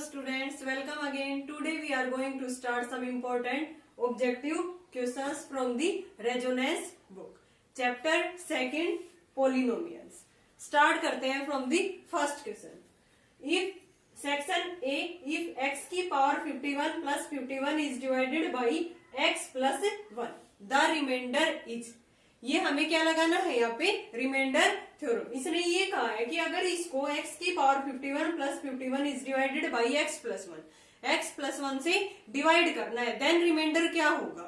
students, welcome again. Today we are going to start some important objective questions from the Resonance book. Chapter 2 Polynomials. Start करते हैं from the first question. If section A, if x की power 51 plus 51 is divided by x plus 1, the remainder is. ये हमें क्या लगाना है यहाँ पे रिमाइंडर थ्योरम. इसने ये कहा है कि अगर इसको x की power 51 plus 51 is divided by x plus 1 से डिवाइड करना है, देन रिमाइंडर क्या होगा.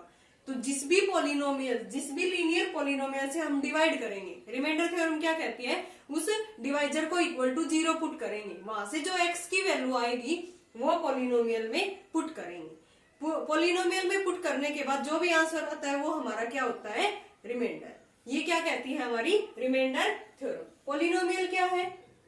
तो जिस भी लीनियर पॉलिनोमियल से हम डिवाइड करेंगे, रिमाइंडर थ्योरम क्या कहती है, उस डिवाइजर को इक्वल टू 0 पुट करेंगे, वहां से जो x की वैल्यू आएगी वो पॉलिनोमियल में पुट करेंगे. पॉलिनोमियल में पुट करने के बाद जो भी आंसर आता है वो हमारा क्या होता है, रिमाइंडर. ये क्या कहती है हमारी रिमाइंडर थ्योरम. पॉलिनोमियल क्या है,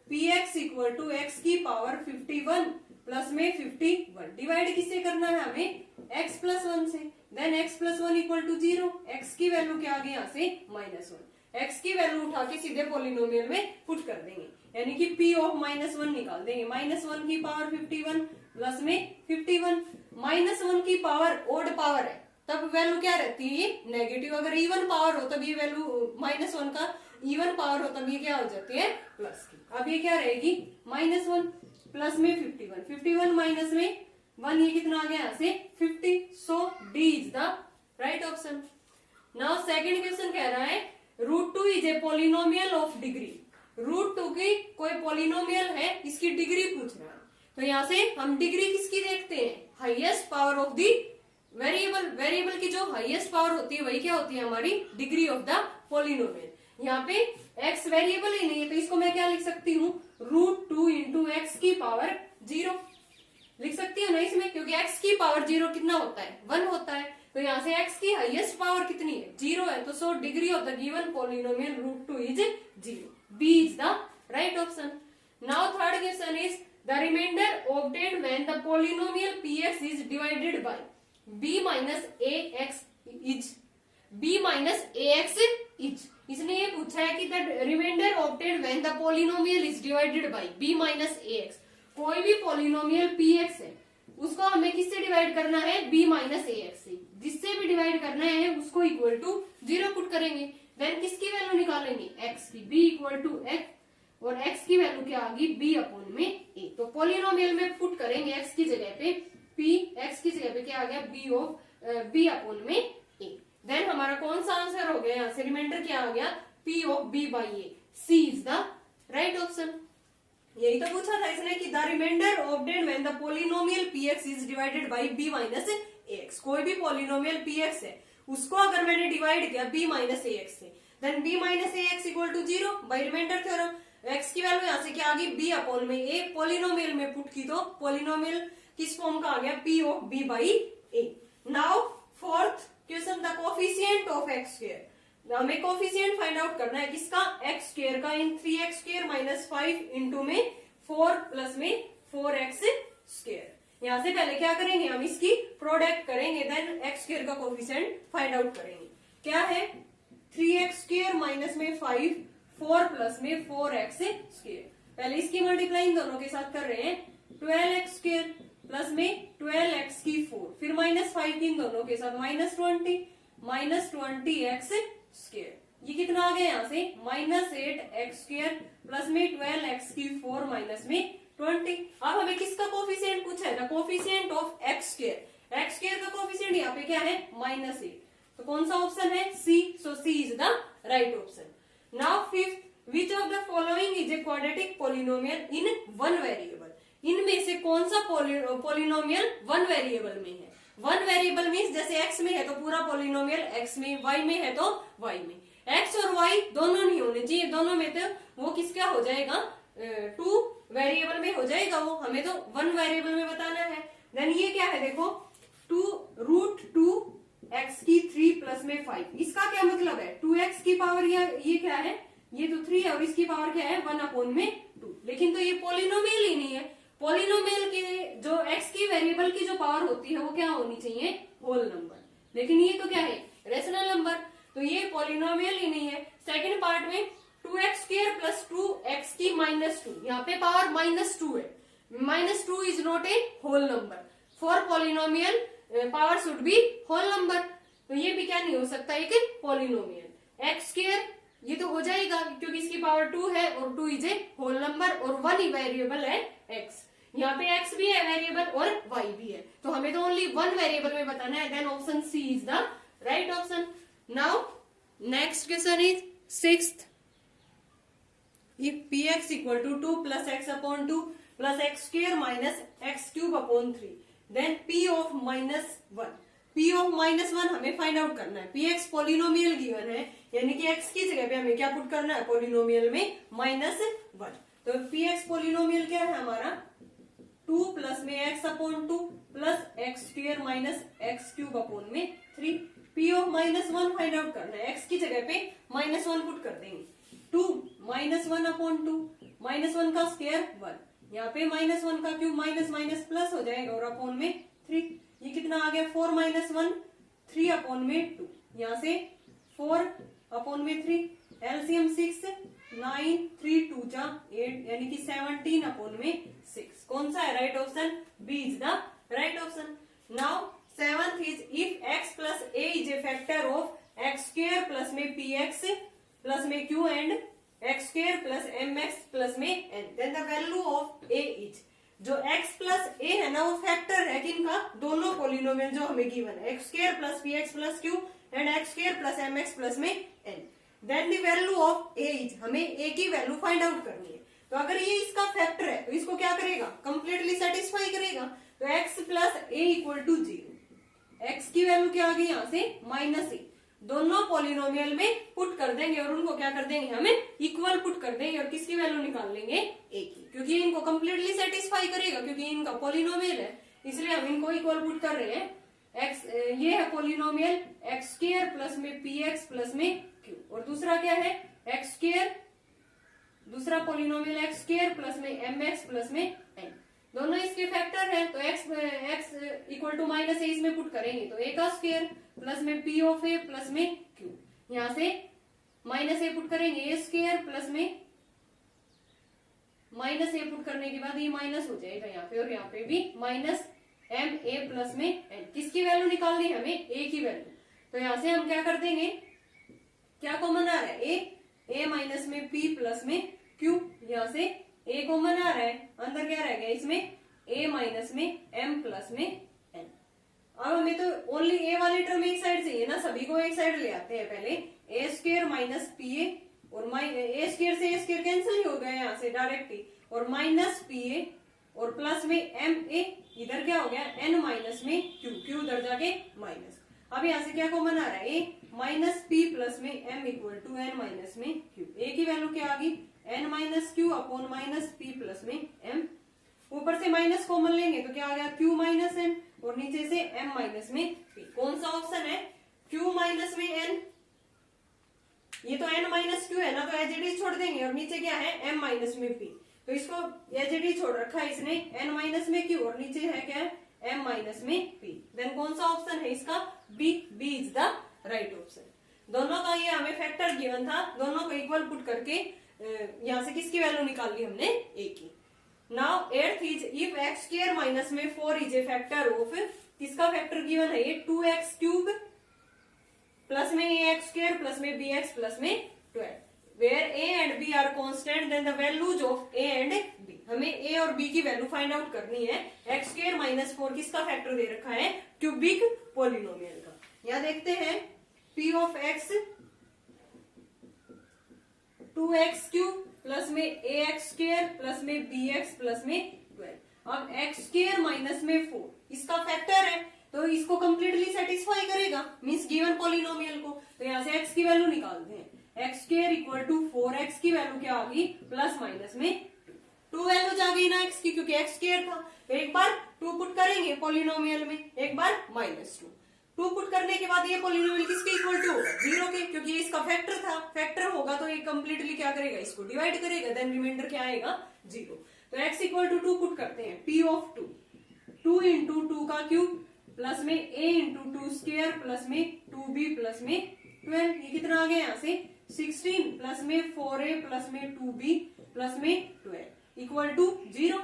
px इक्वल टू एक्स की पावर 51 प्लस में 51 डिवाइड किससे करना है हमें, x प्लस 1 से. Then x plus 1 equal to 0. x की वैल्यू क्या आ गई यहाँ से -1. x की वैल्यू उठा के सीधे पॉलिनोमियल में पुट कर देंगे, यानी कि p ऑफ -1 निकाल देंगे. -1 की पावर 51 प्लस में 51. -1 की पावर ओड पावर है तब वैल्यू क्या रहती है, ये नेगेटिव. अगर इवन पावर हो तब ये वैल्यू -1 का इवन पावर हो तब ये क्या हो जाती है, प्लस की. अब ये क्या रहेगी, -1 प्लस में 51 माइनस में 1, ये कितना आ गया यहाँ से 50. So D is the right option. Now second question कह रहा है √2 is a polynomial of degree. √2 की कोई पॉलिनोमियल है, इसकी डिग्री पूछ रहा है. तो यहाँ से हम डिग्री किसकी देखते हैं, highest power of the variable की जो हाईएस्ट पावर होती है वही क्या होती है, हमारी डिग्री ऑफ द पॉलिनोमियल. यहाँ पे x वेरिएबल ही नहीं है तो इसको मैं क्या लिख सकती हूँ, √2 इंटू एक्स की पावर 0 लिख सकती हूँ ना इसमें, क्योंकि x की पावर 0 कितना होता है, 1 होता है. तो यहाँ से x की हाईएस्ट पावर कितनी है, 0 है. तो so degree of the given polynomial √2 is 0. B is the right option. Now third question is the remainder obtained when the polynomial px is divided by b minus ax is. इसने ये पूछा है कि the remainder obtained when the polynomial is divided by b minus ax. कोई भी polynomial px है उसको हमें किससे डिवाइड करना है, b माइनस ax से. जिससे भी डिवाइड करना है उसको इक्वल टू 0 पुट करेंगे. देन किसकी वैल्यू निकालेंगे, x की. b इक्वल टू x और x की वैल्यू क्या आ गई, b अपॉन में a. तो पॉलिनोमियल में पुट करेंगे x की जगह पे p, x की जगह पे क्या आ गया, b अपॉन में a. देन हमारा कौन सा आंसर हो गया, यहाँ से रिमाइंडर क्या आ गया, p of b by a. c is the right option. यही तो पूछा था इसने कि the remainder obtained when the polynomial px is divided by b minus ax. कोई भी पॉलिनोमियल px है उसको अगर मैंने डिवाइड किया b माइनस ax से, then b minus ax equal to 0 by remainder theorem. x की वैल्यू यहाँ से क्या आ गई, b अपॉन में a. पॉलिनोमियल में पुट की तो पॉलिनोमियल किस फॉर्म का आ गया, p of b by a. Now fourth question, the coefficient of x square. हमें कोफिशिएंट फाइंड आउट करना है किसका, x स्क्वायर का. इन 3x स्क्वायर माइनस 5 इंटू में 4 प्लस में 4x स्क्वायर. यहाँ से पहले क्या करेंगे, हम इसकी प्रोडक्ट करेंगे, देन x स्क्वायर का कोफिशिएंट फाइंड आउट करेंगे. क्या है, 3x स्क्वायर माइनस में 5 4 प्लस में 4x स्क्वायर. पहले इसकी मल्टीप्लाई दोनों के साथ कर रहे हैं, 12x स्क्वायर प्लस में 12x की 4, फिर -5 इन दोनों के साथ -20x स्क्वायर. ये कितना आ गया यहाँ से, -8x स्क्वायर प्लस में 12x की 4 माइनस में 20. अब हमें किसका कोफिशिएंट पूछा है, the coefficient of x square. x square का कोफिशिएंट यहाँ पे क्या है, -8. तो कौन सा ऑप्शन है, C. So C is the right option. Now fifth, which of the following is a quadratic polynomial in one variable. इनमें से कौन सा पॉलिनोमियल वन वेरिएबल में है. वन वेरिएबल मीन्स जैसे x में है तो पूरा पॉलिनोमियल x में, y में है तो y में. x और y दोनों नहीं होने चाहिए, दोनों में तो वो किसका हो जाएगा, 2 वेरिएबल में हो जाएगा वो. हमें तो 1 वेरिएबल में बताना है. देन ये क्या है, देखो √2 x की 3 प्लस में 5. इसका क्या मतलब है, 2x की पावर, ये क्या है, ये तो 3 है और इसकी पावर क्या है, 1 अपॉन में 2. लेकिन तो ये पॉलिनोमियल ही नहीं है. पॉलिनोमियल के जो x की वेरिएबल की जो पावर होती है वो क्या होनी चाहिए, होल नंबर. लेकिन ये तो क्या है, रेशनल नंबर. तो ये पॉलिनोमियल ही नहीं है. सेकंड पार्ट में 2x स्क्वायर प्लस 2x की -2, यहाँ पे पावर -2 है. -2 is not a whole number. For polynomial power should be whole number, तो ये भी क्या नहीं हो सकता एक पॉलिनोमियल। एक्स स्क्वायर ये तो हो जाएगा क्योंकि इसकी पावर 2 है और 2 इज ए होल नंबर और 1 ही वेरिएबल है एक्स। यहाँ पे एक्स भी है वेरिएबल और वाई भी है, तो हमें तो ओनली 1 वेरिएबल में बताना है। Then option C is the right option. Now next question is 6th। if px equal to 2 plus x upon 2 plus x square minus x cube upon 3 then p of -1, p of -1 हमें find out करना है। px polynomial given है, यानी कि x की जगह पे हमें क्या पुट करना है पॉलिनोमियल में -1। तो px पॉलिनोमियल क्या है हमारा 2 प्लस में x upon 2 plus x square minus x cube upon में 3। p ऑफ -1 फाइंड आउट करना है, x की जगह पे -1 पुट कर देंगे। 2 -1 अपॉन 2, -1 का स्क्वायर 1, यहाँ पे -1 का क्यूब माइनस माइनस प्लस हो जाएगा और अपॉन में 3। ये कितना आ गया 4 - 1 3 अपॉन में 2, यहाँ से 4 अपॉन में 3, एलसीएम 6 9 3 2 जा 8 यानी कि 17 अपॉन में 6। कौन सा है right option? B is the right option. Now 7th is if x plus a is a factor of x square plus में px प्लस में q and X square plus M X plus में N, then the value of A is, जो x plus A है ना वो factor है किनका, दोनों पॉलिनोमियल जो हमें गिवन है, X square plus P X plus Q and X square plus M X plus में N. Then the value of A is, हमें ए की वैल्यू फाइंड आउट करनी है। तो अगर ये इसका फैक्टर है तो इसको क्या करेगा, कंप्लीटली सेटिस्फाई करेगा। तो X plus A equal to 0, X की वैल्यू क्या आ गई यहाँ से -a, दोनों पॉलिनोमियल में पुट कर देंगे और उनको क्या कर देंगे, हमें इक्वल पुट कर देंगे और किसकी वैल्यू निकाल लेंगे, ए की, क्योंकि इनको कंप्लीटली सेटिस्फाई करेगा क्योंकि इनका पॉलिनोमियल है, इसलिए हम इनको इक्वल पुट कर रहे हैं। एक्स ये है पॉलिनोमियल एक्स स्क्वायर प्लस में पी एक्स प्लस में क्यू, और दूसरा क्या है एक्स स्क्वायर, दूसरा पॉलिनोमियल एक्स स्क्वायर प्लस में एम एक्स प्लस में एन, दोनों इसके फैक्टर है। तो x इक्वल टू -a इसमें पुट करेंगे तो a का स्क्वायर प्लस में p ऑफ a प्लस में q, यहाँ से -a पुट करेंगे a स्क्वायर प्लस में -a पुट करने के बाद ये माइनस हो जाएगा यहाँ पे, और यहाँ पे भी -ma प्लस में n। किसकी वैल्यू निकालनी है हमें, a की वैल्यू। तो यहाँ से हम क्या कर देंगे, क्या कॉमन आ रहा है a माइनस में p प्लस में q, यहाँ से a कॉमन आ रहा है, अंदर क्या रह गया इसमें a माइनस में m प्लस में n। अब हमें तो ओनली a वाली टर्म एक साइड चाहिए ना, सभी को एक साइड ले आते हैं। पहले a स्क्वायर माइनस pa और a स्क्वायर से a स्क्वायर कैंसिल ही हो गया यहाँ से डायरेक्ट ही, और माइनस pa और प्लस में ma, इधर क्या हो गया n माइनस में q उधर जाके माइनस। अब यहाँ से क्या कॉमन आ रहा है a माइनस p प्लस में m equal to n minus में q, a की वैल्यू क्या आ गई n minus Q upon minus p plus में m, ऊपर से माइनस कॉमन लेंगे तो क्या आ गया q माइनस n और नीचे से m माइनस में p। कौन सा ऑप्शन है, q माइनस में n, ये तो n माइनस क्यू है ना, तो एज इट इज छोड़ देंगे और नीचे क्या है m माइनस में p, तो इसको एज इट इज छोड़ रखा है इसने n माइनस में q और नीचे है क्या है m माइनस में p। देन कौन सा ऑप्शन है इसका, b is the right option. दोनों का ये हमें फैक्टर गिवन था, दोनों को इक्वल पुट करके यहाँ से किसकी वैल्यू निकाल ली हमने, a की। Now 8th is if X square minus में 4 इज ए फैक्टर ऑफ, किसका फैक्टर गिवन है ये 2x क्यूब प्लस में ax स्क्वायर प्लस में bx प्लस में 12, where a and b are constant then the values of a and b। हमें a और b की वैल्यू फाइंड आउट करनी है। एक्स स्क्वायर माइनस 4 किसका फैक्टर दे रखा है, क्यूबिक पॉलिनोमियल का। यहाँ देखते हैं p of x 2x cube plus में ax स्क्वायर प्लस में bx प्लस में 12। अब x स्क्वायर माइनस में 4 इसका फैक्टर है तो इसको कंप्लीटली सेटिस्फाई करेगा, मींस गिवन पॉलिनोमियल को। तो यहाँ से x की वैल्यू निकालते हैं, x square equal to 4x की वैल्यू क्या आ गई प्लस माइनस में 2 वैल्यूज आ गई ना x की, क्योंकि x स्क्वायर था। तो एक बार 2 पुट करेंगे पॉलिनोमियल में, एक बार -2 पुट करने के बाद ये पॉलिनोमियल किसके इक्वल टू होगा, 0 के, क्योंकि इसका फैक्टर था, फैक्टर होगा तो ये कंप्लीटली क्या करेगा, इसको डिवाइड करेगा, देन रिमाइंडर क्या आएगा 0। तो x इक्वल टू 2 पुट करते हैं, p ऑफ 2 इंटू 2 का क्यूब प्लस में a इंटू 2 स्क्वायर प्लस में 2b प्लस में 12, ये कितना आ गया यहाँ से 16 प्लस में 4a प्लस में 2b प्लस में 12 इक्वल टू 0।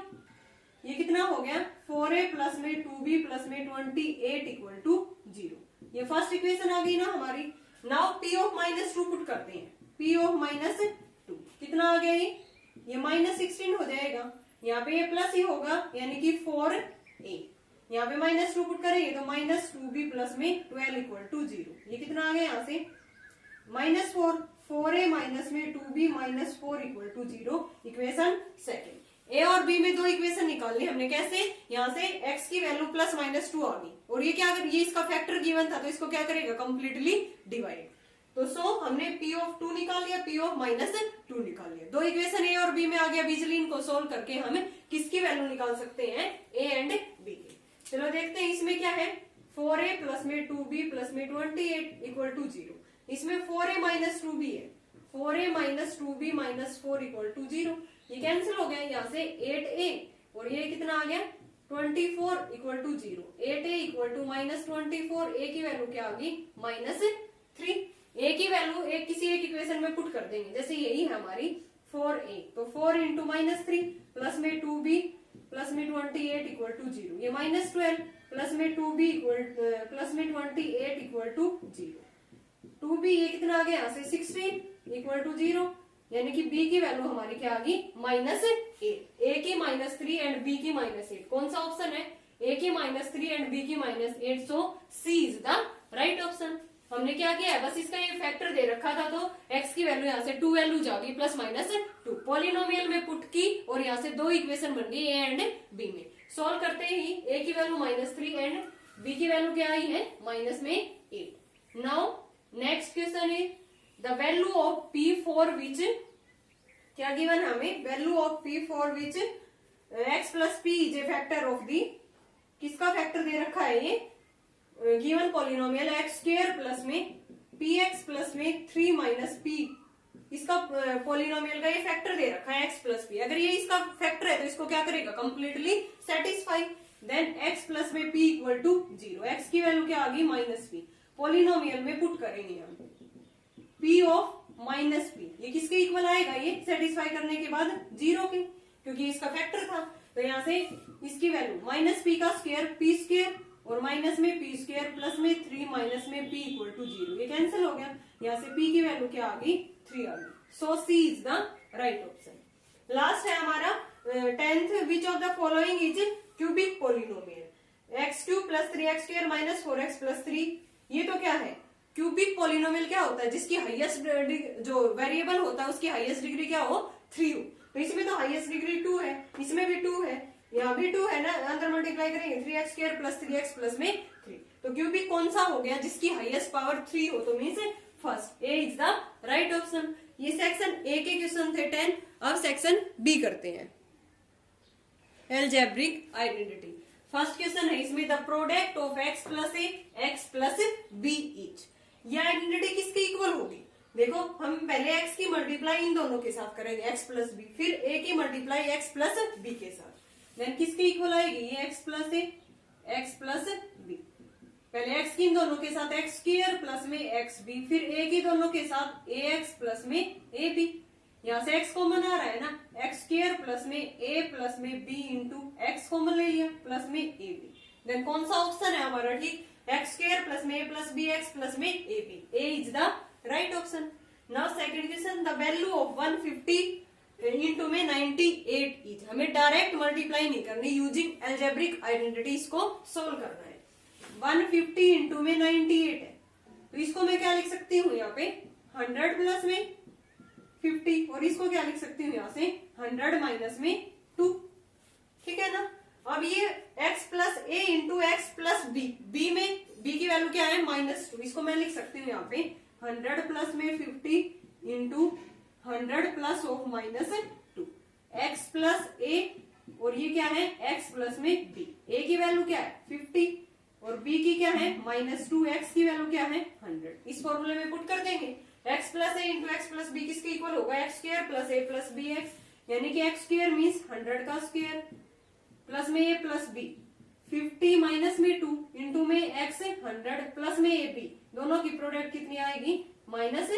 ये कितना हो गया 4a प्लस में 2b प्लस में 28 इक्वल टू 0। ये फर्स्ट इक्वेशन आ गई ना हमारी। नाउ p ऑफ -2 पुट करते हैं। p ऑफ -2 कितना आ गया ये -16 हो जाएगा। यहाँ पे ये प्लस ही होगा यानी कि 4a। यहाँ पे -2 पुट करेंगे तो -2b प्लस में 12 इक्वल टू 0। ये कितना आ गया यहाँ से -4, 4a माइनस में 2b minus 4 equal to 0। Equation second. A और बी में दो इक्वेशन निकालनी हमने। कैसे? यहाँ से x की वैल्यू +-2 आ गई और ये क्या, ये इसका फैक्टर गिवन था तो इसको क्या करेगा कंप्लीटली डिवाइड। तो सो हमने p ऑफ 2 निकाल लिया, p ऑफ -2 निकाल लिया। दो इक्वेशन ए और बी में आ गया। बिजली इनको सोल्व करके हम किसकी वैल्यू निकाल सकते हैं ए एंड बी की। चलो देखते हैं इसमें क्या है 4a प्लस में 2b प्लस में 28 इक्वल टू 0। इसमें 4a माइनस 2b है। 4a minus 2b minus 4 equal to 0। ये कैंसिल हो गया। यहाँ से 8a और ये कितना आ गया 24 equal to 0। 8a equal to -24। a की वैल्यू क्या आ गई -3। a की वैल्यू एक किसी एक इक्वेशन में पुट कर देंगे। जैसे यही है हमारी 4a तो 4 इंटू -3 प्लस में 2b प्लस में 28 इक्वल टू 0। ये -12 प्लस में 2b प्लस में 28 इक्वल टू 0। 2b ये कितना आ गया यहाँ से 16 इक्वल टू 0 यानी कि b की वैल्यू हमारी क्या आ गई -8। a की -3 एंड b की -8। कौन सा ऑप्शन है a की -3 एंड b की -8। सो c is the right option. हमने क्या किया है बस इसका ये फैक्टर दे रखा था तो x की वैल्यू यहाँ से 2 वैल्यू जाएगी +-2 पॉलिनोमियल में पुट की और यहाँ से दो इक्वेशन बन गई a एंड b में। सॉल्व करते ही a की वैल्यू -3 एंड b की वैल्यू क्या आई है -8। नाउ नेक्स्ट क्वेश्चन है the value of p for which क्या गिवन हमें value of p for which x plus p is a factor of the. किसका फैक्टर दे रखा है ये given polynomial x square plus में px प्लस में 3 minus p। इसका पॉलिनोमियल का ये फैक्टर दे रखा है x प्लस p। अगर ये इसका फैक्टर है तो इसको क्या करेगा completely satisfy. Then x plus में p इक्वल टू 0। x की वैल्यू क्या आ गई -p। पॉलिनोमियल में पुट करेंगे हम p ऑफ -p। ये किसके इक्वल आएगा ये सेटिस्फाई करने के बाद 0 के, क्योंकि इसका फैक्टर था। तो यहाँ से इसकी वैल्यू -p का स्क्वायर p स्क्वायर और माइनस में p स्क्वायर प्लस में 3 माइनस में p इक्वल टू 0। ये कैंसिल हो गया। यहाँ से p की वैल्यू क्या आ गई 3 आ गई। सो c is the right option. Last है हमारा 10th which of the following is cubic polynomial x³ plus 3x² minus 4x plus 3। ये तो क्या है क्यूबिक पॉलिनोमियल क्या होता है जिसकी हाईएस्ट जो वेरिएबल होता है उसकी हाईएस्ट डिग्री क्या हो 3 हो। तो इसमें तो हाईएस्ट डिग्री 2 है, इसमें भी 2 है, यहाँ भी 2 है ना। अंदर मल्टीप्लाई करेंगे 3x² प्लस 3x प्लस में 3। तो क्यूबिक कौन सा हो गया जिसकी हाईएस्ट पावर 3 हो। तो means first A is the right option. ये सेक्शन ए के क्वेश्चन थे 10। अब सेक्शन बी करते हैं अलजेब्रिक आइडेंटिटी। फर्स्ट क्वेश्चन है इसमें the product of x plus A x plus B is. ये आइडेंटिटी किसके इक्वल होगी? देखो हम पहले x की मल्टीप्लाई इन दोनों के साथ करेंगे x प्लस बी, फिर a की मल्टीप्लाई x प्लस बी के साथ। देन किसके इक्वल आएगी ये x plus A x plus B. पहले x की इन दोनों के साथ x स्क्वायर प्लस में x बी, फिर a की दोनों के साथ ax प्लस में a बी। यहाँ से x कॉमन आ रहा है ना, x स्क्वायर प्लस में a प्लस में b इंटू x कॉमन ले लिया प्लस में a बी। देन कौन सा ऑप्शन है हमारा ठीक x स्क्वायर प्लस में a plus b x plus में a b। a is the right option. Now second question the value of 150 into में 98 इज। हमें डायरेक्ट मल्टीप्लाई नहीं करनी, यूजिंग अलजेब्रिक आइडेंटिटी इसको सोल्व करना है। 150 इंटू में 98 है तो इसको मैं क्या लिख सकती हूँ यहाँ पे 100 प्लस में 50 और इसको क्या लिख सकती हूँ यहाँ से 100 माइनस में 2। ठीक है ना। अब ये x plus A into X plus B, B में b की वैल्यू क्या है -2। इसको मैं लिख सकती हूँ यहाँ पे 100 प्लस में 50 into 100 plus of -2 x plus A और ये क्या है x प्लस में b। a की वैल्यू क्या है 50 और b की क्या है -2, x की वैल्यू क्या है 100। इस फॉर्मूले में पुट कर देंगे x plus A into X plus B किसके इक्वल होगा x स्क्वायर प्लस ए प्लस बी एक्स। यानी कि x स्क्वायर मीन्स 100 का स्क्वायर प्लस में a प्लस बी 50 माइनस में 2 इंटू में x 100 प्लस में a b। दोनों की प्रोडक्ट कितनी आएगी -100।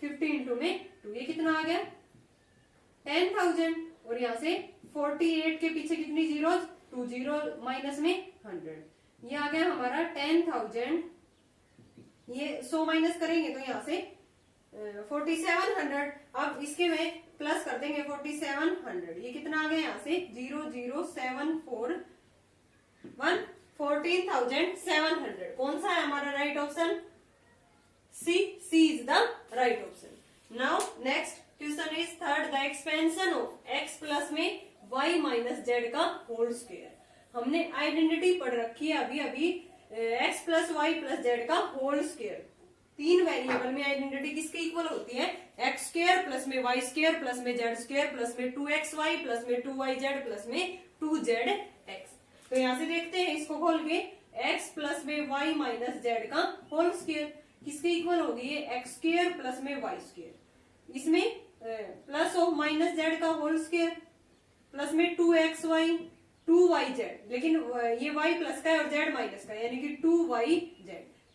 50 इंटू में 2 ये कितना आ गया 10,000 और यहाँ से 48 के पीछे कितनी जीरो, 2 जीरो, माइनस में 100। ये आ गया हमारा 10,000। ये 100 माइनस करेंगे तो यहाँ से 4700। अब इसके में प्लस कर देंगे 4700। ये कितना आ गया यहाँ से 00741 14,700। कौन सा है हमारा right option? C is the right option. Now next question is third, the expansion of x plus में y माइनस जेड का होल स्क्वायर। हमने आइडेंटिटी पढ़ रखी है अभी x plus Y plus Z का होल स्क्वायर। तीन वेरिएबल में आइडेंटिटी किसके इक्वल होती है? एक्स स्क्वायर प्लस में वाई स्क्वायर प्लस में जेड स्क्वायर प्लस में 2xy प्लस में 2yz प्लस में 2zx। तो यहाँ से देखते हैं इसको खोल के, x प्लस में y माइनस जेड का होल स्क्वायर किसके इक्वल होगी? ये एक्स स्क्वायर प्लस में वाई स्क्वायर। इसमें प्लस ऑफ माइनस जेड का होल स्क्वायर प्लस में 2xy 2yz, लेकिन ये y प्लस का है और z माइनस का है, यानी कि 2yz।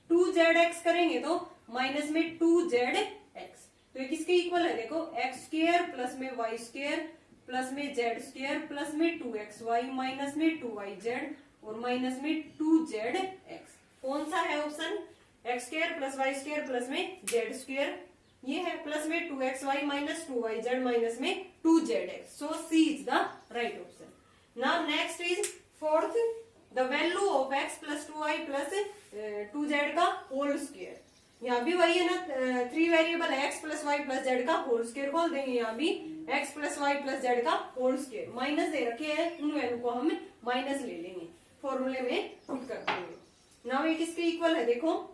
2zx करेंगे तो माइनस में 2zx। तो ये किसके इक्वल है? देखो एक्स स्क्वायर प्लस में वाई स्क्वायर प्लस में जेड स्क्वायर प्लस में 2xy माइनस में 2yz और माइनस में 2zx। कौन सा है option? X square plus Y square plus में जेड स्क्वायर, ये है प्लस में 2xy माइनस 2yz माइनस में 2zx। So C is the right option. Now next is fourth, the value of x plus 2y plus 2z का whole square. यहाँ भी वही है ना, 3 वेरिएबल है, x plus Y plus Z का whole square खोल देंगे। यहाँ भी x plus Y plus Z का होल स्क्वायर, माइनस दे रखे हैं, उन वैल्यू को हम माइनस ले लेंगे, फॉर्मूले में पुट कर देंगे। नाउ ये किसके इक्वल है? देखो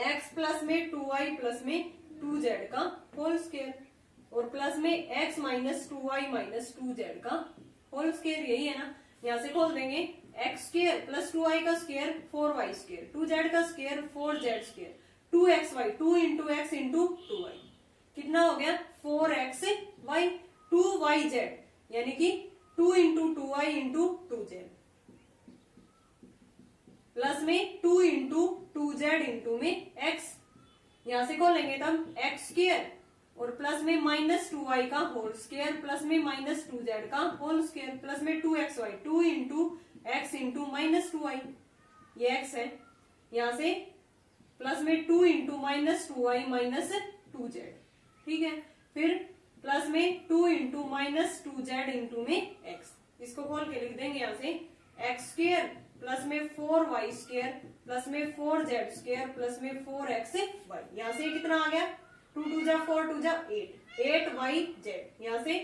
x प्लस में 2y प्लस में 2z का होल स्क्वायर और प्लस में x minus 2y minus 2z का होल स्क्वायर, यही है ना। यहाँ से खोल देंगे, एक्स स्क्वायर प्लस 2y का स्क्वायर 4y स्क्वायर, 2z का square 4z square, 2xy 2 into x into 2y, कितना हो गया 4xy 2yz, यानी कि 2 into 2y into 2z plus में 2 इंटू 2z इंटू में x। यहां से खोलेंगे तब एक्स स्क्वायर और प्लस में माइनस 2y का होल स्क्वायर प्लस में माइनस 2z का होल स्क्वायर प्लस में 2xy 2 into x into minus 2y, ये x है। यहां से प्लस में 2 into minus 2y minus 2z, ठीक है। फिर प्लस में 2 इंटू माइनस 2z इंटू में x, इसको खोल के लिख देंगे यहाँ से एक्स स्क्वायर प्लस में 4y स्क्वायर प्लस में 4z स्क्वायर प्लस में 4xy। यहाँ से कितना आ गया 2 2 जा 4 2 जा 8 8yz, यहाँ से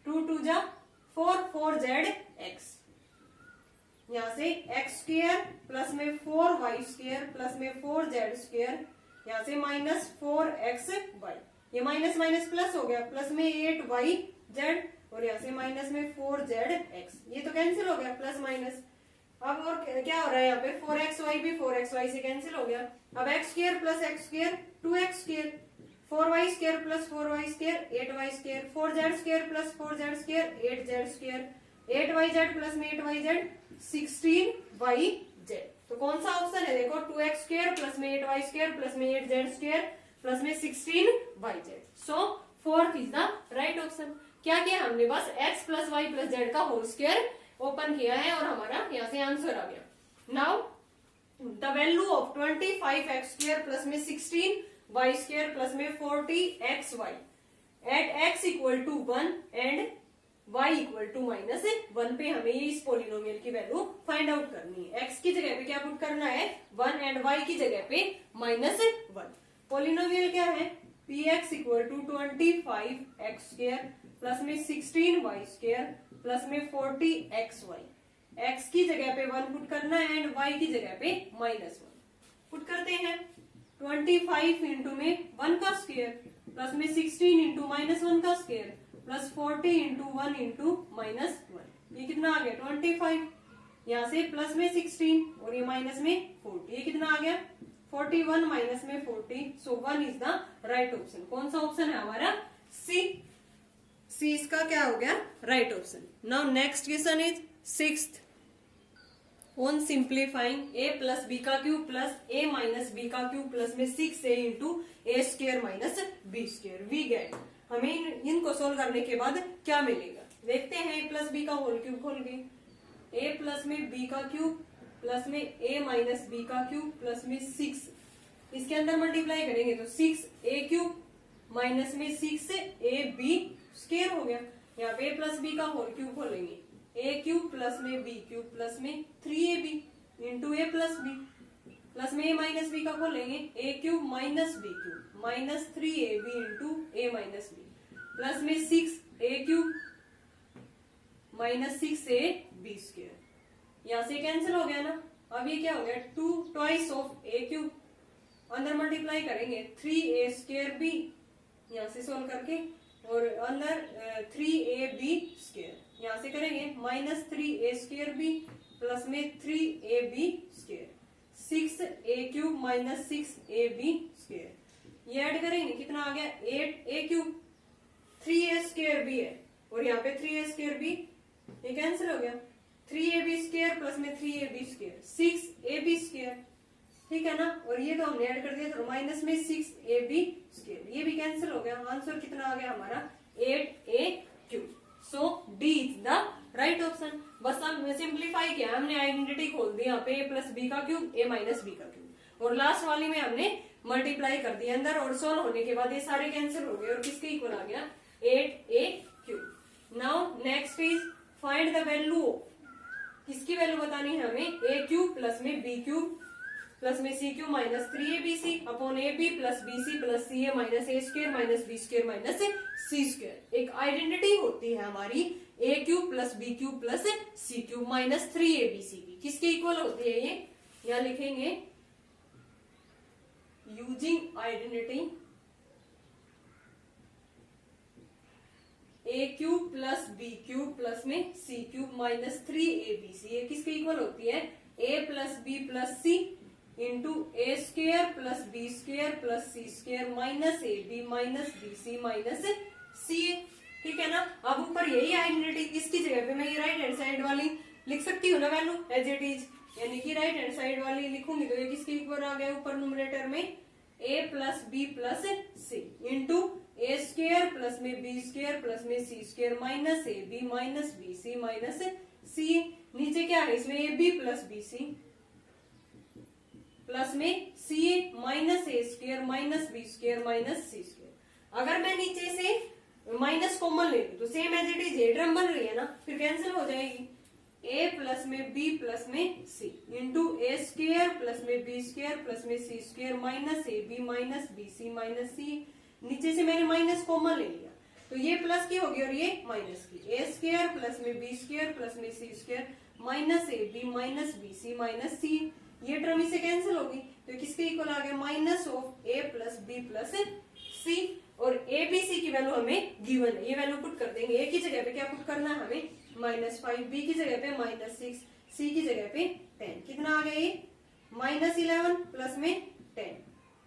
2 2 जा 4 4zx। यहाँ से एक्स स्क्वायर प्लस में 4y स्क्वायर प्लस में 4z स्क्वायर, यहाँ से माइनस 4xy, ये माइनस माइनस प्लस हो गया प्लस में 8yz और यहाँ से माइनस में 4zx, ये तो कैंसिल हो गया प्लस माइनस। अब और क्या हो रहा है यहाँ पे 4xy भी 4xy से कैंसिल हो गया। अब x square plus x square 2x square, 4y square plus 4y square 8y square, 4z square plus 4z square 8z square, 8yz plus में 8yz 16yz। तो कौन सा ऑप्शन है? देखो 2x स्क्वायर प्लस में 8y स्क्वायर प्लस में 8z square plus में 16yz। So fourth is the right option. क्या किया हमने? बस x plus Y plus Z का होल स्क्वायर ओपन किया है और हमारा यहाँ से आंसर आ गया। Now the value of 25x square plus में 16y स्क्वायर प्लस में 40xy at x equal to 1 and y equal to minus 1 पे हमें इस पोलिनोमियल की वैल्यू फाइंड आउट करनी है। x की जगह पे क्या पुट करना है 1 एंड y की जगह पे माइनस 1। पोलिनोमियल क्या है? px equal to 25x square plus में 16y स्क्वायर प्लस में 40xy, x की जगह पे 1 पुट करना है एंड y की जगह पे माइनस 1 पुट करते हैं। 25 इंटू में 1 का स्क्वायर प्लस में 16 इंटू माइनस 1 का square plus 40 into 1 into minus 1, ये कितना आ गया 25। यहाँ से प्लस में 16 और ये माइनस में 40, ये कितना आ गया 41 माइनस में 40। सो 1 इज द राइट ऑप्शन। कौन सा ऑप्शन है हमारा? सी इसका क्या हो गया right option. Now next question is sixth, on simplifying A plus B का cube plus A minus B का क्यूब प्लस में 6a into A square minus B square we get. हमें इनको सोल्व करने के बाद क्या मिलेगा? देखते हैं ए प्लस बी का होल क्यूब खोल के, ए प्लस में बी का क्यूब प्लस में ए माइनस बी का क्यूब प्लस में 6, इसके अंदर मल्टीप्लाई करेंगे तो 6 ए क्यूब माइनस में 6 ए बी स्क्वायर हो गया। यहाँ पे ए प्लस बी का होल क्यूब खोलेंगे, ए क्यूब प्लस में बी क्यूब प्लस में 3ab into A plus B plus में ए माइनस बी का खोलेंगे, A cube minus B cube minus 3ab into A minus B plus में 6 A cube minus 6 A B square. यहाँ से cancel हो गया ना। अब ये क्या हो गया 2 ट्वाइस ऑफ ए क्यूब, अंदर मल्टीप्लाई करेंगे 3a स्क्वायर बी यहाँ से सोल्व करके, और अंदर 3ab स्क्वायर यहाँ से करेंगे minus 3a square B plus में 3ab square 6a cube minus 6ab square. ये ऐड करेंगे कितना आ गया 8a cube, 3a square B है और यहाँ पे 3a स्क्वायर बी, ये कैंसिल हो गया 3ab स्क्वायर प्लस में 3ab स्क्वायर 6ab स्क्वायर, ठीक है ना। और ये तो हमने ऐड कर दिया तो माइनस में 6ab स्क्वायर, ये भी कैंसिल हो गया। आंसर कितना आ गया हमारा 8a cube. So D is the right option. बस हम सिंप्लीफाई किया, हमने आइडेंटिटी खोल दी यहाँ पे a प्लस बी का क्यूब a माइनस बी का क्यूब, और लास्ट वाली में हमने मल्टीप्लाई कर दिया अंदर, और सोल्व होने के बाद ये सारे कैंसिल हो गए और किसके इक्वल आ गया 8a cube. Now next is find the value, किसकी वैल्यू बतानी है हमें a क्यूब प्लस में b क्यूब प्लस में c cube minus 3abc upon ab plus bc plus ca minus a square minus b square minus c square. एक identity होती है हमारी a cube plus b cube plus c cube minus 3abc की, किसके equal होती है ये, यहाँ लिखेंगे using identity a cube plus b cube plus में c क्यूब माइनस 3abc, ये किसके इक्वल होती है a plus b plus c into A square plus B square plus C square minus A B minus B C minus C A, ठीक है ना। अब ऊपर यही आइडेंटिटी, इसकी जगह पे मैं ये राइट हैंड साइड वाली लिख सकती हूँ ना वैल्यू एज इट इज, यानी कि राइट हैंड साइड वाली लिखूंगी तो ये किसके इक्वल आ गया ऊपर न्यूमरेटर में a plus B plus C into A square plus में बी स्क्वेयर प्लस में C square minus A B minus B C minus C. नीचे क्या है इसमें A B plus B C plus में C A minus A square minus B square minus C square. अगर मैं नीचे से माइनस कॉमन ले लूं तो same as it is term बन रही है ना, फिर कैंसिल हो जाएगी a प्लस में b प्लस में c into A square plus में बी स्क्वायर प्लस में C square minus A B minus B C minus C. नीचे से मैंने माइनस कॉमन ले लिया तो ये प्लस की होगी और ये माइनस की, ए स्क्वायर प्लस में बी स्क्वायर प्लस में C square minus A B minus B C minus C. ये टर्म इससे कैंसिल होगी तो किसके इक्वल आ गया minus of A plus B plus C, और ए बी सी की वैल्यू हमें गिवन है, ये वैल्यू पुट कर देंगे। ए की जगह पे क्या पुट करना है हमें -5, बी की जगह पे -6, सी की जगह पे 10। कितना आ गया ये -11 प्लस में 10,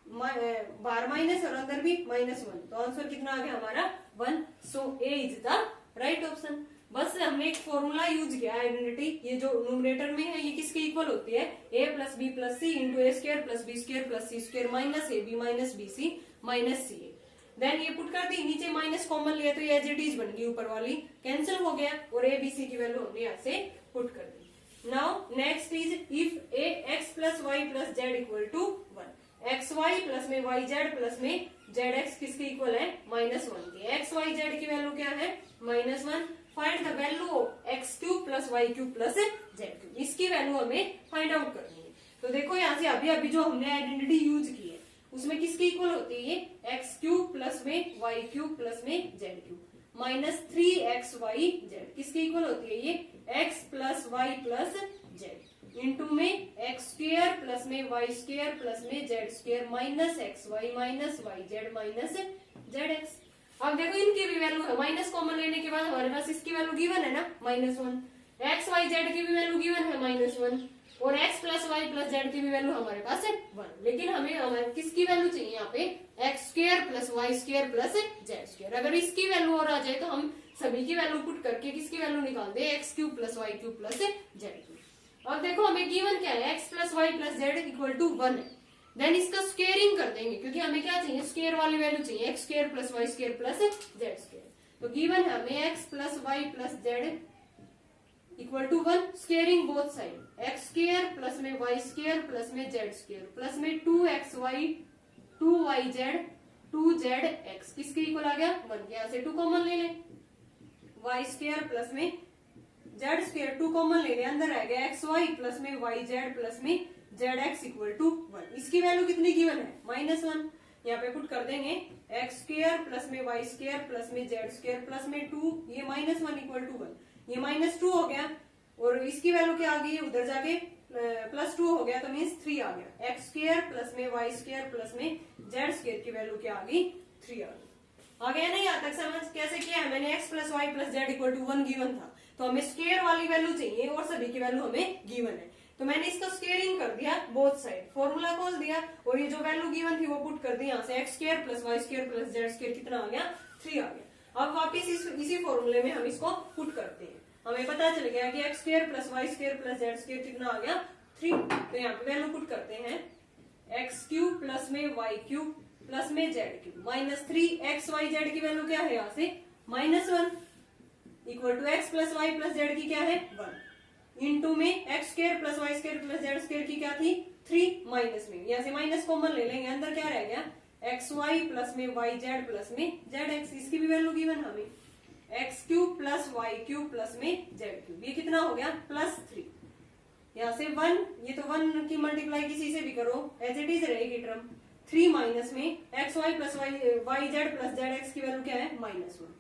बाहर माइनस और अंदर भी -1, तो आंसर कितना आ गया हमारा 1। सो A is the right option. बस हमने एक फॉर्मूला यूज किया आइडेंटिटी, ये जो न्यूमरेटर में है ये किसके इक्वल होती है a plus B plus C into A square plus B square plus C square minus A B minus B C minus C A. Then ये पुट कर दी, नीचे माइनस कॉमन लिया तो ये एज इट इज बन गई, ऊपर वाली कैंसिल हो गया और ए बी सी की वैल्यू हमने यहाँ से पुट कर दी। Now next is if A X plus Y plus Z equal to 1, X Y plus में वाई जेड प्लस में जेड एक्स किसके इक्वल है -1 की। एक्स वाई जेड की वैल्यू क्या है -1। Find the value of X cube plus Y cube plus Z cube, इसकी value हमें फाइंड आउट करनी है। तो देखो यहाँ से अभी अभी जो हमने आइडेंटिटी यूज की है उसमें किसकी इक्वल होती है ये एक्स क्यूब प्लस में वाई क्यूब प्लस में Z cube minus 3xy Z, किसकी इक्वल होती है ये X plus Y plus Z into में एक्स स्क्वेयर प्लस में वाई स्क्वेयर प्लस में Z square minus X Y minus Y Z minus Z X. अब देखो इनकी भी वैल्यू है, माइनस कॉमन लेने के बाद हमारे पास इसकी वैल्यू गिवन है ना -1, एक्स वाई जेड की भी वैल्यू गिवन है -1, और x plus Y plus Z की भी वैल्यू हमारे पास है 1। लेकिन हमें हमारे किसकी वैल्यू चाहिए यहाँ पे X square plus Y square plus Z square. अगर इसकी वैल्यू और आ जाए तो हम सभी की वैल्यू पुट करके किसकी वैल्यू निकाल दे X cube plus Y cube plus Z cube. अब देखो हमें गिवन क्या है X plus Y plus Z equal to 1 है। देन इसका स्क्वेयरिंग कर देंगे क्योंकि हमें क्या चाहिए स्क्वायर वाली वैल्यू चाहिए X square plus Y square plus Z square. तो गिवन है हमें X plus Y plus Z equal to 1, squaring both side, X square plus में वाई स्केयर प्लस में जेड स्केयर प्लस में 2xy 2yz 2zx किसके equal आ गया 1, यहाँ से 2 कॉमन ले लें, वाई स्केयर प्लस में जेड स्केयर 2 कॉमन ले लें, अंदर रह गया xy प्लस में yz प्लस में zx इक्वल टू 1। इसकी वैल्यू कितनी गिवन है -1, यहाँ पे पुट कर देंगे एक्स स्केयर प्लस में वाई स्केयर प्लस में जेड स्केयर प्लस में 2, ये -1 इक्वल टू 1, ये -2 हो गया और इसकी वैल्यू क्या आ गई, उधर जाके +2 हो गया तो मीन्स 3 आ गया, एक्स स्केयर प्लस में वाई स्केयर प्लस में जेड स्केयर की वैल्यू क्या आ गई 3 आ गया। नहीं यहाँ तक समझ कैसे किया है मैंने, X plus Y plus Z equal to 1 given था तो हमें स्केयर वाली वैल्यू चाहिए और सभी की वैल्यू हमें गिवन है, तो मैंने इसको स्केयरिंग कर दिया बोथ साइड, फॉर्मूला खोल दिया और ये जो वैल्यू गिवन थी वो पुट कर दी यहाँ से, X square plus Y square plus Z square कितना आ गया 3 आ गया। अब वापिस इसी फॉर्मूले में हम इसको पुट करते हैं, हमें पता चल गया कि X square plus Y square plus Z square कितना आ गया 3, तो यहाँ पे वैल्यू पुट करते हैं एक्स क्यूब प्लस में वाई क्यूब प्लस में जेड क्यूब -3xyz की वैल्यू क्या है यहाँ से -1 equal to X plus Y plus Z की क्या है 1 इंटू में X square plus Y square plus Z square की क्या थी 3 माइनस में, यहाँ से माइनस कॉमन ले लेंगे, अंदर क्या रह गया एक्स वाई प्लस में वाई जेड प्लस में जेड एक्स, इसकी भी वैल्यू गिवन हमें X cube plus Y cube plus में जेड क्यूब, ये कितना हो गया +3, यहाँ से 1, ये तो 1 की मल्टीप्लाई किसी से भी करो एज इट इज रहेगी टर्म, 3 माइनस में X Y plus Y Z plus Z X की वैल्यू क्या है -1,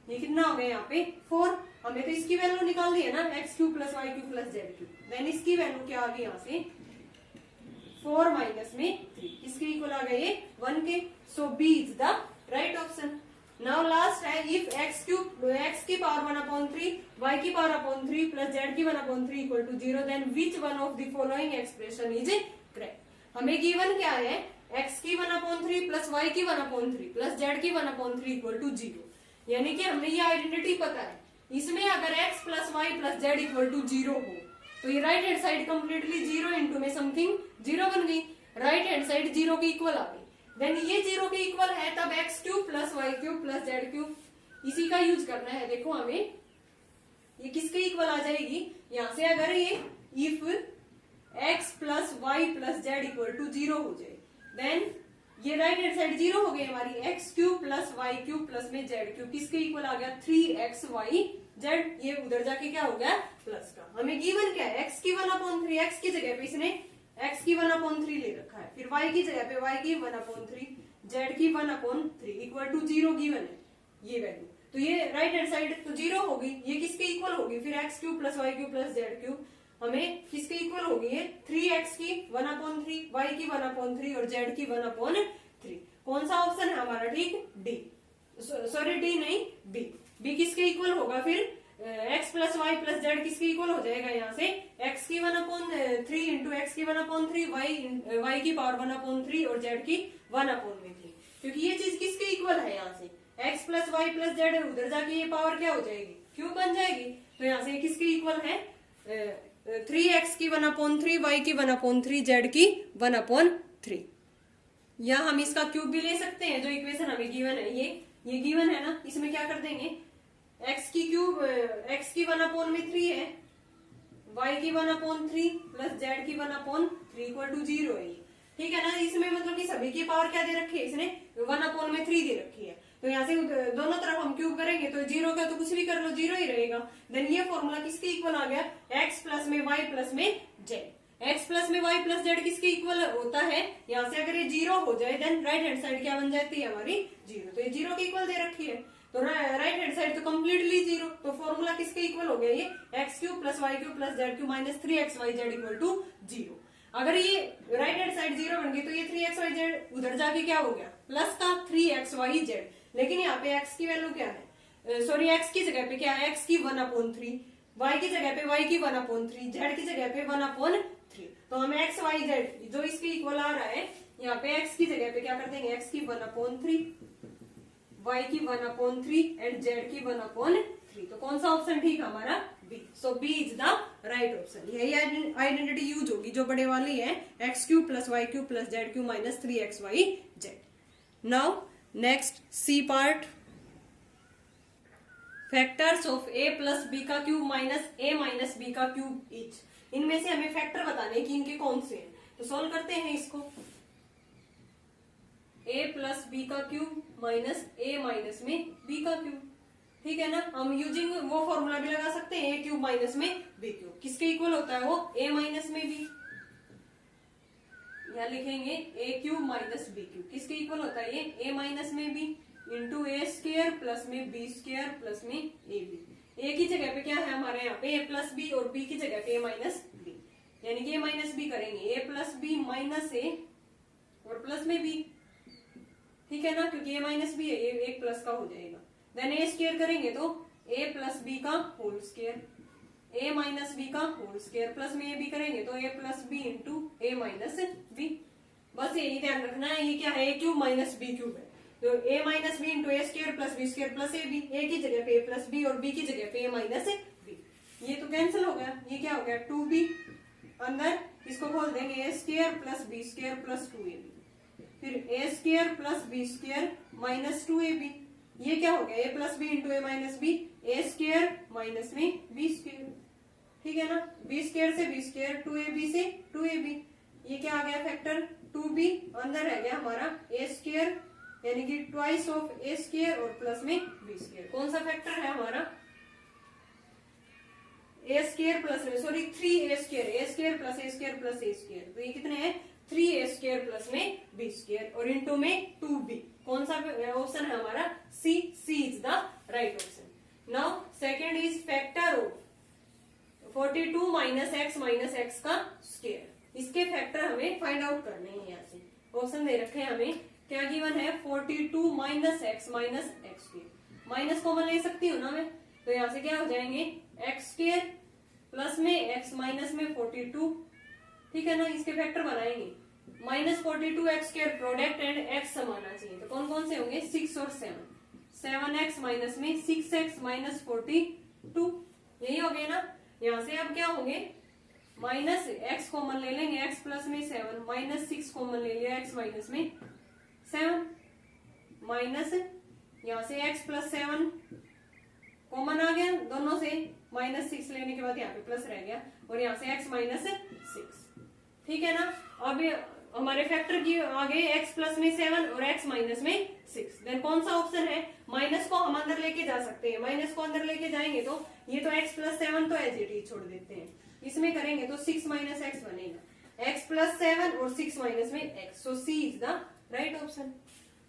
ये कितना हो गया यहाँ पे 4, हमें तो इसकी वैल्यू निकालनी है ना X cube plus Y cube plus Z cube, then इसकी वैल्यू क्या आ गई यहाँ से 4 माइनस में 3, इसके इक्वल आ गए ये 1 के, so B is the right option. Now last है इफ एक्स क्यूब एक्स की पावर 1/3 वाई की पावर 3 प्लस जेड की 1/3 equal to 0 then which one of the following expression is correct. हमें गिवन क्या है एक्स की 1/3 प्लस वाई की 1/3 प्लस जेड की 1/3 इक्वल टू 0, यानी कि हमें ये आइडेंटिटी पता है, इसमें अगर x plus Y plus Z equal to 0 हो तो ये right hand side completely 0 into में समथिंग 0 बन गई, राइट हैंड साइड 0 के इक्वल आ गई, देन ये 0 के इक्वल है तब X cube plus Y cube plus Z cube, इसी का यूज करना है। देखो हमें ये किसके इक्वल आ जाएगी, यहाँ से अगर ये if X plus Y plus Z equal to 0 हो जाए देन ये राइट हैंड साइड 0 हो गई हमारी, X cube plus Y cube plus में जेड क्यूब किसके इक्वल आ गया 3xy जेड, ये उधर जाके क्या हो गया प्लस का। हमें गिवन क्या है एक्स की 1/3, एक्स की जगह पे इसने एक्स की 1/3 ले रखा है, फिर वाई की जगह पे वाई की 1/3 जेड की 1/3 इक्वल टू 0 गिवन है ये वैल्यू, तो ये राइट हैंड साइड तो 0 होगी, ये किसके इक्वल होगी फिर X cube plus Y cube plus Z cube, हमें किसके इक्वल होगी ये 3x की 1/3 y की 1/3 और z की 1/3, कौन सा ऑप्शन है हमारा ठीक डी, सॉरी डी नहीं बी, बी किसके इक्वल होगा फिर x plus Y plus Z किसके इक्वल हो जाएगा यहाँ से x की 1/3 इंटू एक्स की 1/3 y की पावर 1/3 और z की 1/3, क्योंकि ये चीज किसके इक्वल है यहाँ से x plus Y plus Z, उधर जाके ये पावर क्या हो जाएगी क्यूब बन जाएगी, तो यहाँ से किसके इक्वल है 3x की 1/3 y की 1/3 z की 1/3, या हम इसका क्यूब भी ले सकते हैं, जो इक्वेशन हमें गिवन है ये गिवन है ना, इसमें क्या कर देंगे x की क्यूब x की 1/3 है, y की 1/3 प्लस z की 1/3 इक्वल टू 0 है, ठीक है ना। इसमें मतलब कि सभी की पावर क्या दे रखी है, इसने 1/3 दे रखी है, तो यहाँ से दोनों तरफ हम क्यूब करेंगे तो 0 का तो कुछ भी कर लो 0 ही रहेगा, देन ये फॉर्मूला किसके इक्वल आ गया x प्लस में y प्लस में z, x प्लस में y प्लस z किसके इक्वल होता है, यहाँ से अगर ये 0 हो जाए देन राइट हैंड साइड क्या बन जाती है हमारी 0, तो ये 0 के इक्वल दे रखी है, तो राइट हैंड साइड तो कम्प्लीटली 0, तो फॉर्मूला किसके इक्वल हो गया ये X cube plus Y cube plus Z cube minus 3xyz equal to 0। अगर ये राइट हैंड साइड 0 बन गई तो ये 3xyz उधर जाके क्या हो गया प्लस का 3xyz, लेकिन यहाँ पे x की वैल्यू क्या है, सॉरी x की जगह पे क्या है x की 1/3, y की जगह पे y की 1/3, z की जगह पे 1/3, तो हमें x y z जो इसके इक्वल आ रहा है यहाँ पे x की जगह पे क्या कर देंगे x की 1/3 y की 1/3 एंड z की 1/3, तो कौन सा ऑप्शन ठीक है हमारा B, so B is the right option. यही आइडेंटिटी यूज होगी जो बड़े वाली है X cube plus Y cube plus Z cube minus 3xyz। Now next C part, factors of a plus B का cube minus a minus B का cube each. इनमें से हमें फैक्टर बताने कि इनके कौन से हैं, तो सॉल्व करते हैं इसको। a प्लस बी का क्यूब माइनस a माइनस में b का क्यूब, ठीक है ना। हम यूजिंग वो फॉर्मूला भी लगा सकते हैं, a क्यूब माइनस में b क्यूब, किसके इक्वल होता है वो, a माइनस में b। यहाँ लिखेंगे a cube minus b cube, किसके इक्वल होता है ये, a माइनस में b into A square plus में b स्क्वायर प्लस में ab। a की जगह पे क्या है हमारे यहाँ पे a प्लस b और b की जगह पे a माइनस b, यानी कि a माइनस b करेंगे, a plus b minus a और प्लस में b, ठीक है ना, क्योंकि a माइनस b है, ये एक प्लस का हो जाएगा। देन a स्क्वायर करेंगे तो a प्लस b का whole square, a minus b का होल स्क्वायर प्लस में a b करेंगे तो a plus b into a minus b। बस यही ध्यान रखना है, ये क्या है, a cube minus b cube है, तो a minus B into A square plus B square plus A B, A की जगह पे a प्लस बी और b की जगह पे a माइनस बी। ये तो कैंसिल हो गया, ये क्या हो गया 2b, अंदर इसको खोल देंगे a square plus B square plus 2ab, फिर a square plus B square minus 2ab। ये क्या हो गया, a plus B into A minus B, A square minus में बी स्क्वायर, ठीक है ना, बी स्क्वायर से बी स्क्वायर, 2ab से 2ab। ये क्या आ गया फैक्टर 2b, अंदर रह गया हमारा a स्क्वायर यानी कि ट्वाइस ऑफ ए स्क्वायर और प्लस में बी स्क्वायर। कौन सा फैक्टर है हमारा, ए स्क्वायर प्लस में, sorry 3a square, a square plus a square plus a square, तो ये कितने हैं 3a स्क्वायर प्लस में बी स्क्वायर और इनटू में 2b। कौन सा ऑप्शन है हमारा, C, C is the right option. Now second is factor of 42 minus x का स्क्वायर। इसके फैक्टर हमें फाइंड आउट करने हैं। यहाँ से ऑप्शन दे रखे हैं हमें, क्या गिवन है 42 minus x square, minus common ले सकती हूँ ना मैं, तो यहाँ से क्या हो जाएंगे एक्स स्क्वायर प्लस में एक्स माइनस में 42, ठीक है ना। इसके फैक्टर बनाएंगे, minus 42 x square product and x sum आना चाहिए, तो कौन कौन से होंगे 6 और 7, 7x माइनस में 6x माइनस 42, यही हो गए ना। यहाँ से अब क्या होंगे, माइनस x कॉमन ले लेंगे, x प्लस में 7 माइनस 6 कॉमन ले लिया, x माइनस में 7 माइनस यहाँ से x प्लस 7 कॉमन आ गया दोनों से, माइनस 6 लेने के बाद यहाँ पे प्लस रह गया और यहाँ से x माइनस 6, ठीक है ना। अब हमारे फैक्टर की आगे x प्लस में 7 और x माइनस में 6, देन कौन सा ऑप्शन है, माइनस को हम अंदर लेके जा सकते हैं, माइनस को अंदर लेके जाएंगे तो ये तो x प्लस 7 तो एज इट इज छोड़ देते हैं, इसमें करेंगे तो 6 माइनस एक्स बनेगा, x प्लस 7 और 6 माइनस में x, so C is the right option.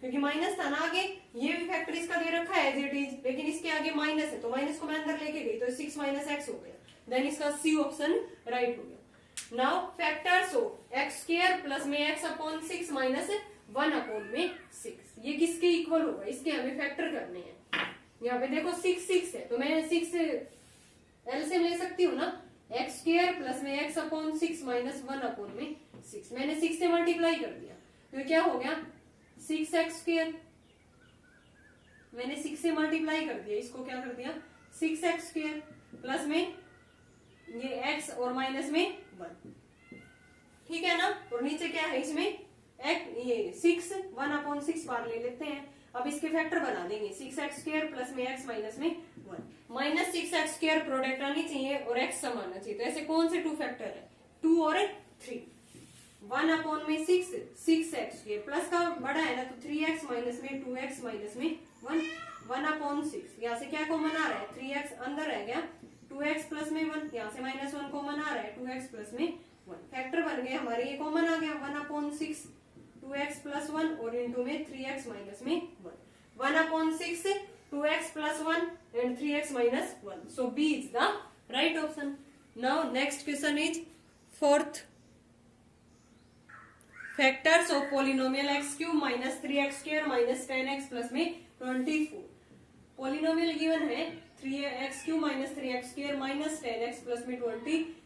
क्योंकि माइनस था ना आगे, ये भी फैक्टर इसका दे रखा है एज इट इज, लेकिन इसके आगे माइनस है तो माइनस को मैं अंदर लेके गई तो 6 माइनस एक्स हो गया, देन इसका सी ऑप्शन राइट हो गया। Now factors of x square plus में एक्स अपॉन 6 माइनस 1 अपॉन में 6, ये किसके इक्वल होगा, इसके हमें फैक्टर करने हैं। यहाँ पे देखो 6 है तो मैं 6 एलसीएम ले सकती हूँ ना, एक्स स्क्वायर प्लस में एक्स अपॉन 6 माइनस 1 अपॉन में 6, मैंने 6 से मल्टीप्लाई कर दिया तो क्या हो गया 6x स्क्वायर, मैंने 6 से मल्टीप्लाई कर दिया, इसको क्या कर दिया 6x स्क्वायर प्लस में ये x और माइनस में 1, ठीक है ना। और नीचे क्या है इसमें ये 6 1 अपॉन 6 बार ले लेते हैं। अब इसके फैक्टर बना देंगे 6x स्क्वायर प्लस में x माइनस में 1, माइनस 6x स्क्वायर प्रोडक्ट आनी चाहिए और x सम आना चाहिए, तो ऐसे कौन से 2 फैक्टर है 2 और 3, 1 अपॉन में 6x स्क्वायर प्लस का बड़ा है ना तो 3x माइनस में 2x माइनस में 1 अपॉन 6, यहाँ से क्या कॉमन आ रहा है 3x अंदर रह गया, 2x प्लस में 1, यहाँ से माइनस 1 कॉमन आ रहा है 2x प्लस में 1, फैक्टर बन गए हमारे, ये कॉमन आ गया 1 अपॉन 6 2x प्लस 1 और इंटू में 3x माइनस में 1 upon 6 2x plus 1 and 3x minus 1, so B is the right option. Now next question is fourth, factors of polynomial x cube minus 3x square minus 10x plus में 24। Polynomial given है 3x cube minus 3x square minus 10x plus में 24।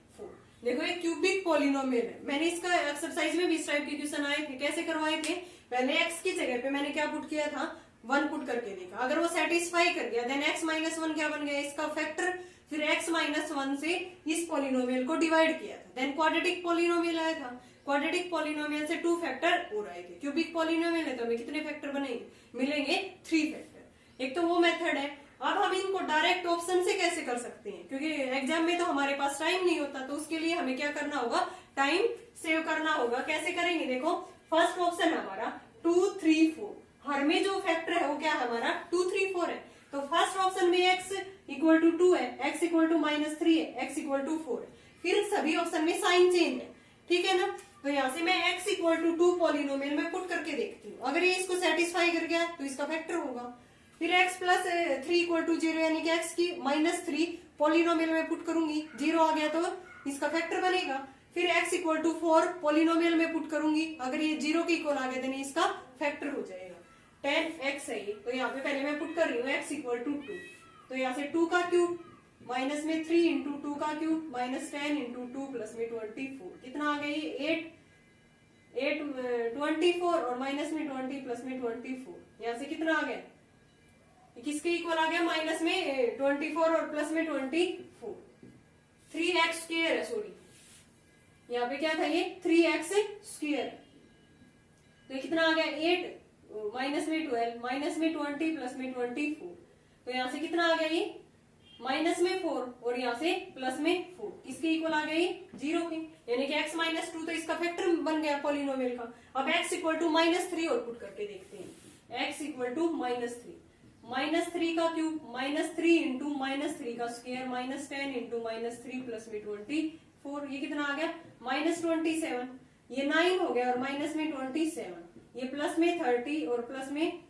देखो ये cubic polynomial है, मैंने इसका exercise में भी इस टाइप के क्वेश्चन आए थे, कैसे करवाए थे, पहले x की जगह पे मैंने क्या पुट किया था 1 पुट करके देखा, अगर वो सेटिस्फाई कर गया देन x माइनस 1 क्या बन गया इसका फैक्टर, फिर x माइनस 1 से इस पॉलिनोमियल को डिवाइड किया था, देन क्वाड्रेटिक पॉलिनोमियल आया था, क्वाड्रेटिक पॉलिनोमियल से 2 फैक्टर और आए थे, क्यूबिक पॉलिनोमियल है तो हमें कितने फैक्टर बनेंगे मिलेंगे 3 फैक्टर। एक तो वो मेथड है, अब हम इनको डायरेक्ट ऑप्शन से कैसे कर सकते हैं, क्योंकि एग्जाम में तो हमारे पास टाइम नहीं होता, तो उसके लिए हमें क्या करना होगा, टाइम सेव करना होगा। कैसे करेंगे, देखो फर्स्ट ऑप्शन हमारा 2 3 4, हर में जो फैक्टर है वो क्या है हमारा 2 3 4 है। तो फर्स्ट ऑप्शन में x इक्वल टू 2 है, x इक्वल टू -3 है, x इक्वल टू 4 है, फिर सभी ऑप्शन में साइन चेंज है, ठीक है ना। तो यहाँ से मैं x इक्वल टू 2 पॉलिनोमियल में पुट करके देखती हूँ, अगर ये इसको सेटिस्फाई कर गया तो इसका फैक्टर होगा। फिर x प्लस 3 इक्वल टू 0 यानी कि x की -3 पॉलिनोमियल में पुट करूंगी, 0 आ गया तो इसका फैक्टर बनेगा। फिर x इक्वल टू 4 पॉलिनोमियल में पुट करूंगी, अगर ये 0 के इक्वल आ गया तो इसका फैक्टर हो जाएगा। 10x है ये, तो यहाँ पे पहले मैं पुट कर रही हूँ x इक्वल टू 2, तो यहाँ से 2 का क्यूब माइनस में 3 इंटू 2 का क्यूब -10 इंटू 2 प्लस में 24, कितना आ गया ये 8 24 और माइनस में 20 प्लस में 24, यहाँ से कितना आ गया, किसके इक्वल आ गया, माइनस में 24 और प्लस में 24, 3x स्क्वायर है, सॉरी यहाँ पे क्या था ये 3x स्क्वायर, तो कितना आ गया 8 माइनस में 12 माइनस में 20 प्लस में 24, तो यहाँ से कितना आ गया ये माइनस में 4 और यहाँ से प्लस में 4, किसके इक्वल आ गया ये 0 के, यानी कि x -2 तो इसका फैक्टर बन गया पॉलिनोमियल का। अब x इक्वल टू -3 और पुट करके देखते हैं, x इक्वल टू -3 का क्यूब -3 इंटू -3 का स्क्वायर -10 इंटू -3 प्लस में 24, ये कितना आ गया -27, ये 9 हो गया और माइनस में 27, ये प्लस में 30 और प्लस में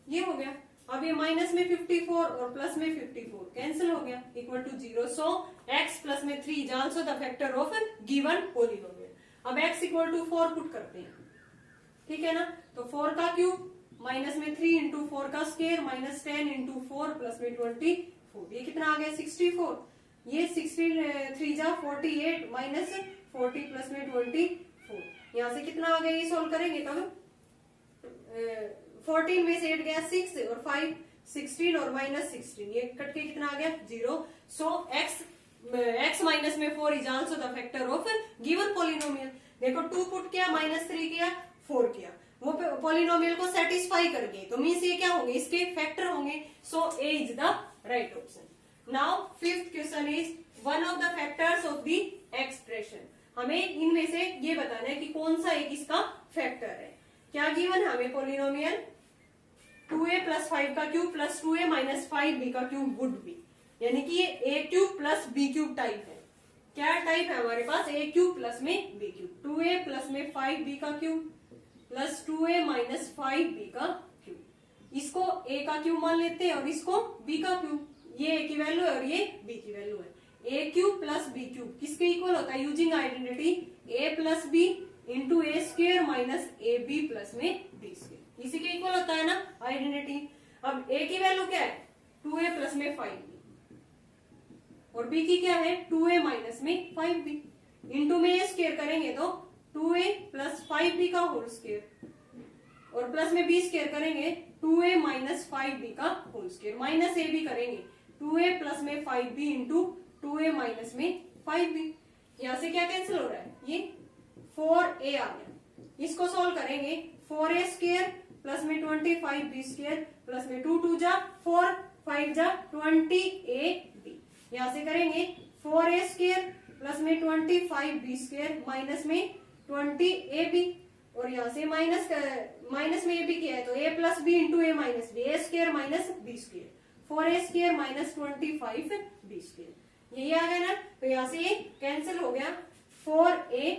ये हो गया। अब ये माइनस में 54 और प्लस में 54 कैंसिल हो गया, equal to 0। So x plus में 3 is also the factor of given polynomial. अब x इक्वल टू 4 पुट करते हैं, ठीक है ना, तो 4 का क्यूब माइनस में 3 इंटू 4 का स्क्वायर -10 इंटू 4 प्लस में 24, ये कितना आ गया 64, ये 63 जा 48 माइनस 40 प्लस में 24, यहाँ से कितना आ गया, ये सोल्व करेंगे तब 14 में से 8 गया 6 और 5 16 और -16, ये कट के कितना आ गया 0। सो x माइनस में 4 is also the factor of given polynomial. देखो 2 पुट किया -3 किया 4 किया, वो पॉलिनोमियल को सेटिस्फाई कर गए, तो मीन्स ये क्या होंगे, इसके फैक्टर होंगे। So A is the right option. Now fifth question is one of the factors of the expression, हमें इनमें से ये बताना है कि कौन सा एक इसका फैक्टर है। क्या गिवन है हमें, पॉलिनोमियल 2a प्लस 5 का cube plus 2a minus 5b का क्यूब वुड बी, यानी कि ये a cube plus b cube type है। क्या टाइप है हमारे पास, a क्यूब प्लस में b क्यूब, 2a प्लस में 5b का cube plus 2a minus 5b का क्यूब, इसको a का क्यूब मान लेते हैं और इसको b का क्यूब, ये a की वैल्यू है और ये b की वैल्यू है। a cube plus b cube किसके इक्वल होता है, using identity a plus b into A square minus A B plus में बी स्क्वायर, इसी के इक्वल होता है ना आइडेंटिटी। अब a की वैल्यू क्या है 2a प्लस में 5b और b की क्या है 2a माइनस में 5b, इंटू में a स्क्वायर करेंगे तो 2a प्लस 5b का होल स्क्वायर और प्लस में b स्क्वायर करेंगे 2a माइनस 5b का होल स्क्वायर, माइनस a भी करेंगे 2a प्लस में 5b इंटू 2a माइनस में 5b, यहाँ से क्या कैंसिल हो रहा है, ये 4a आ गया। इसको सोल्व करेंगे 4a स्क्वायर प्लस में 25b स्क्वायर प्लस में 2 2 जा 4 5 जा 20ab, यहाँ से करेंगे 4a स्क्वायर प्लस में 25b स्क्वायर माइनस में 20ab और यहाँ से माइनस में ab किया है तो a plus b into a minus b, a square minus b square, 4a square minus 25b square, यही आ गया ना। तो यहाँ से ये कैंसिल हो गया, 4a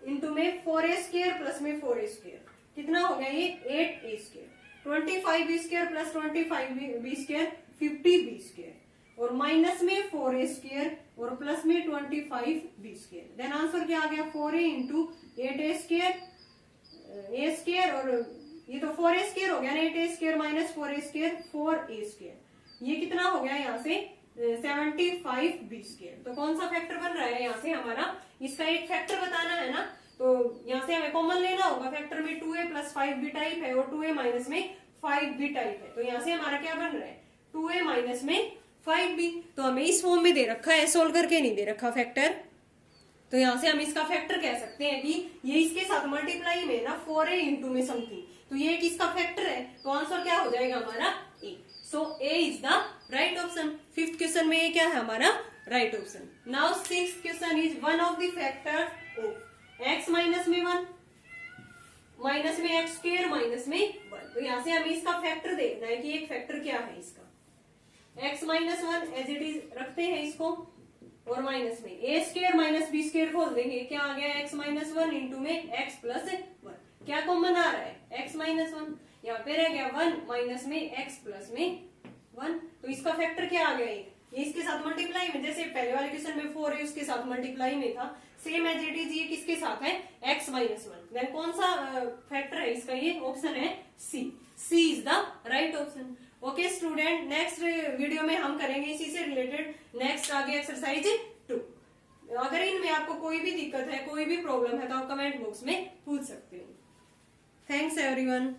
इंटू में 4a स्क्वायर प्लस में 4a स्क्वायर कितना हो गया ये 8a square, 25b square plus 25b square 50b square और माइनस में 4a स्क्वायर और प्लस में 25b स्क्वायर, देन आंसर क्या आ गया 4a into 8a square a square और ये तो 4a स्क्वायर हो गया ना, 8a square minus 4a square 4a square, ये कितना हो गया यहाँ से 75b स्क्वायर। तो कौन सा फैक्टर बन रहा है यहाँ से हमारा, इसका एक फैक्टर बताना है ना, तो यहाँ से हमें कॉमन लेना होगा, फैक्टर में 2a प्लस 5b टाइप है और 2a माइनस में 5b टाइप है, तो यहाँ से हमारा क्या बन रहा है 2a माइनस में 5b, तो हमें इस फॉर्म में दे रखा है, सोल्व करके नहीं दे रखा फैक्टर, तो यहाँ से हम इसका फैक्टर कह सकते हैं कि ये इसके साथ मल्टीप्लाई में ना 4a इंटू में समथिंग, तो ये किसका फैक्टर है, तो आंसर क्या हो जाएगा हमारा a। So A is the right option. Fifth question में ये क्या है हमारा right option. Now sixth question is one of the factor of x minus में 1 माइनस में एक्स स्क्वायर माइनस में 1। तो यहाँ से हमें इसका फैक्टर देखना है कि एक फैक्टर क्या है इसका। X minus 1 as it is रखते हैं इसको और माइनस में A square minus B square खोल देंगे। क्या आ गया एक्स माइनस 1 इंटू में एक्स प्लस 1। क्या कॉमन आ रहा है एक्स माइनस 1। यहाँ पे रह गया 1 माइनस में एक्स प्लस में 1। तो इसका फैक्टर क्या आ गया ये इसके साथ मल्टीप्लाई में, जैसे पहले वाले क्वेश्चन में 4 है उसके साथ मल्टीप्लाई में था, सेम एज इट इज ये किसके साथ है एक्स माइनस 1। देन कौन सा फैक्टर है इसका, ये ऑप्शन है C is the right option. Okay student, next video में हम करेंगे इसी से रिलेटेड नेक्स्ट आगे एक्सरसाइज 2। अगर इनमें आपको कोई भी दिक्कत है कोई भी प्रॉब्लम है तो आप कमेंट बॉक्स में पूछ सकते हो। Thanks everyone.